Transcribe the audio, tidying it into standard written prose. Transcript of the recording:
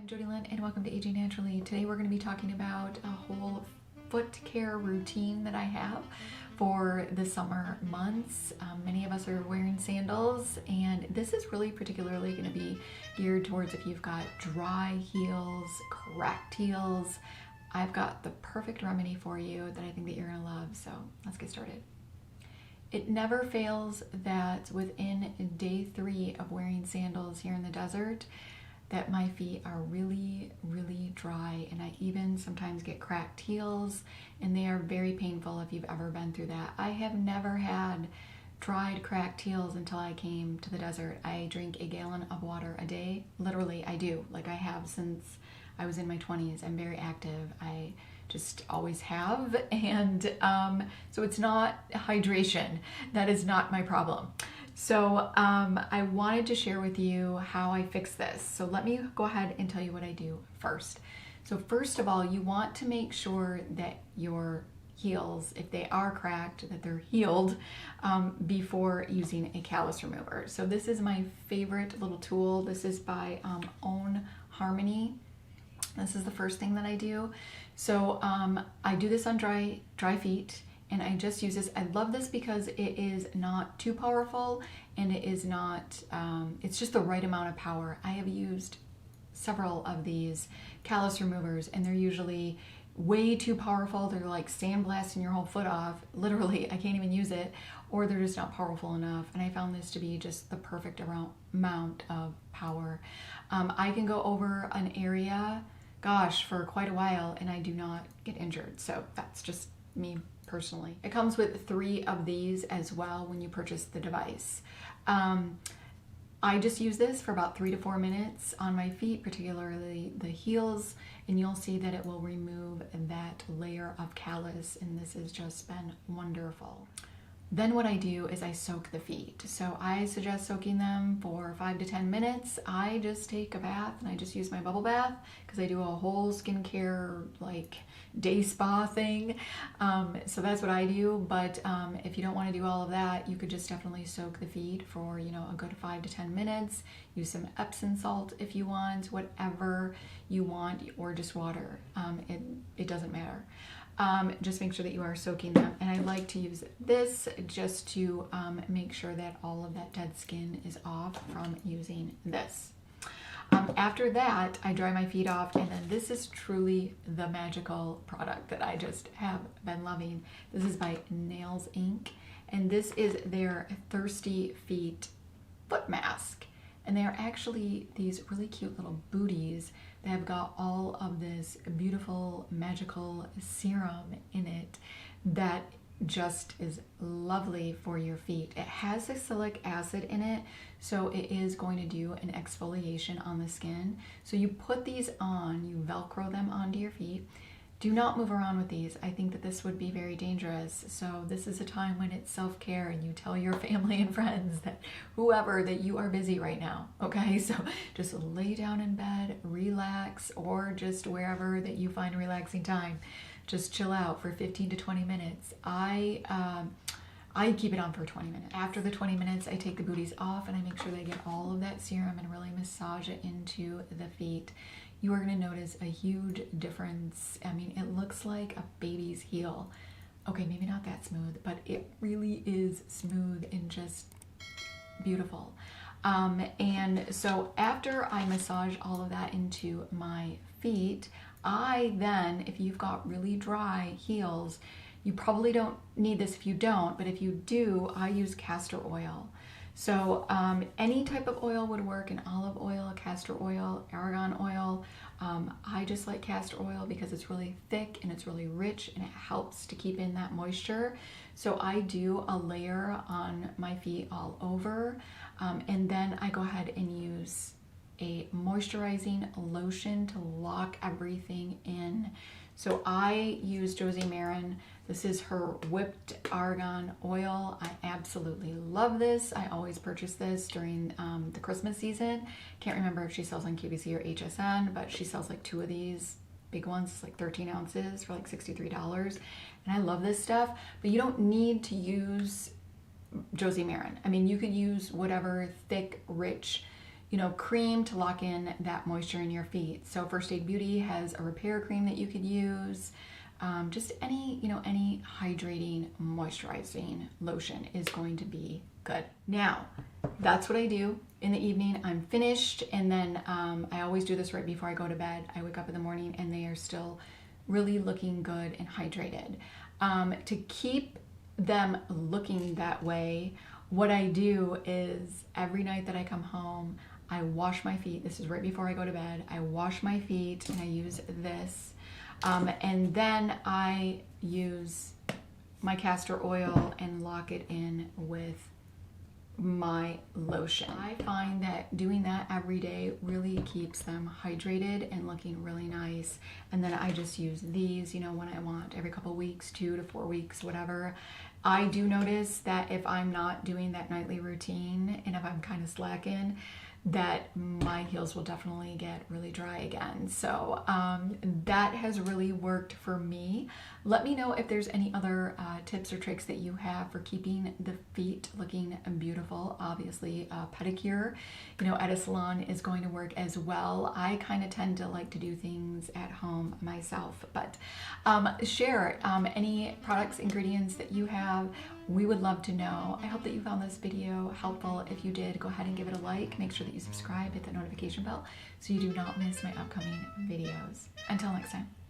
I'm Jodylynn and welcome to Aging Naturally. Today we're going to be talking about a whole foot care routine that I have for the summer months. Many of us are wearing sandals, and this is really particularly going to be geared towards if you've got dry heels, cracked heels. I've got the perfect remedy for you that I think that you're going to love, so let's get started. It never fails that within day 3 of wearing sandals here in the desert, that my feet are really, really dry, and I even sometimes get cracked heels, and they are very painful if you've ever been through that. I have never had dried, cracked heels until I came to the desert. I drink a gallon of water a day. Literally, I do. Like I have since I was in my 20s. I'm very active. I just always have, and so it's not hydration. That is not my problem. So I wanted to share with you how I fix this. So let me go ahead and tell you what I do first. So first of all, you want to make sure that your heels, if they are cracked, that they're healed before using a callus remover. So this is my favorite little tool. This is by Own Harmony. This is the first thing that I do. So I do this on dry feet, and I just use this. I love this because it is not too powerful, and it is not, it's just the right amount of power. I have used several of these callus removers, and they're usually way too powerful. They're like sandblasting your whole foot off. Literally, I can't even use it, or they're just not powerful enough. And I found this to be just the perfect amount of power. I can go over an area, gosh, for quite a while, and I do not get injured. So that's just me personally. It comes with 3 of these as well when you purchase the device. I just use this for about 3 to 4 minutes on my feet, particularly the heels, and you'll see that it will remove that layer of callus, and this has just been wonderful. Then what I do is I soak the feet. So I suggest soaking them for 5 to 10 minutes. I just take a bath, and I just use my bubble bath because I do a whole skincare like day spa thing. So that's what I do. But if you don't want to do all of that, you could just definitely soak the feet for, you know, a good 5 to 10 minutes. Use some Epsom salt if you want, whatever you want, or just water. It doesn't matter. Just make sure that you are soaking them. And I like to use this just to make sure that all of that dead skin is off from using this. After that, I dry my feet off, and then this is truly the magical product that I just have been loving. This is by Nails Inc., and this is their Thirsty Feet foot mask. And they are actually these really cute little booties that have got all of this beautiful magical serum in it that just is lovely for your feet. It has salicylic acid in it, so it is going to do an exfoliation on the skin. So you put these on, you Velcro them onto your feet. Do not move around with these. I think that this would be very dangerous. So this is a time when it's self-care, and you tell your family and friends, that whoever, that you are busy right now, okay? So just lay down in bed, relax, or just wherever that you find a relaxing time. Just chill out for 15 to 20 minutes. I keep it on for 20 minutes. After the 20 minutes, I take the booties off, and I make sure they get all of that serum and really massage it into the feet. You are going to notice a huge difference. I mean, it looks like a baby's heel. Okay, maybe not that smooth, but it really is smooth and just beautiful. And so after I massage all of that into my feet, I then, if you've got really dry heels, you probably don't need this if you don't, but if you do, I use castor oil. So any type of oil would work, an olive oil, castor oil, argan oil. I just like castor oil because it's really thick and it's really rich, and it helps to keep in that moisture. So I do a layer on my feet all over, and then I go ahead and use a moisturizing lotion to lock everything in. So I use Josie Maran. This is her whipped argan oil. I absolutely love this. I always purchase this during the Christmas season. Can't remember if she sells on QVC or HSN, but she sells like 2 of these big ones, like 13 ounces for like $63. And I love this stuff, but you don't need to use Josie Maran. I mean, you could use whatever thick, rich, cream to lock in that moisture in your feet. So First Aid Beauty has a repair cream that you could use. Just any hydrating, moisturizing lotion is going to be good. Now, that's what I do in the evening. I'm finished, and then I always do this right before I go to bed. I wake up in the morning and they are still really looking good and hydrated. To keep them looking that way, what I do is every night that I come home, I wash my feet. This is right before I go to bed. I wash my feet and I use this. And then I use my castor oil and lock it in with my lotion. I find that doing that every day really keeps them hydrated and looking really nice. And then I just use these, when I want, every couple weeks, 2 to 4 weeks, whatever. I do notice that if I'm not doing that nightly routine and if I'm kind of slacking, that my heels will definitely get really dry again. So that has really worked for me. Let me know if there's any other tips or tricks that you have for keeping the feet looking beautiful. Obviously, pedicure, at a salon is going to work as well. I kind of tend to like to do things at home myself, but share any products, ingredients that you have. We would love to know. I hope that you found this video helpful. If you did, go ahead and give it a like. Make sure that you subscribe, hit the notification bell so you do not miss my upcoming videos. Until next time.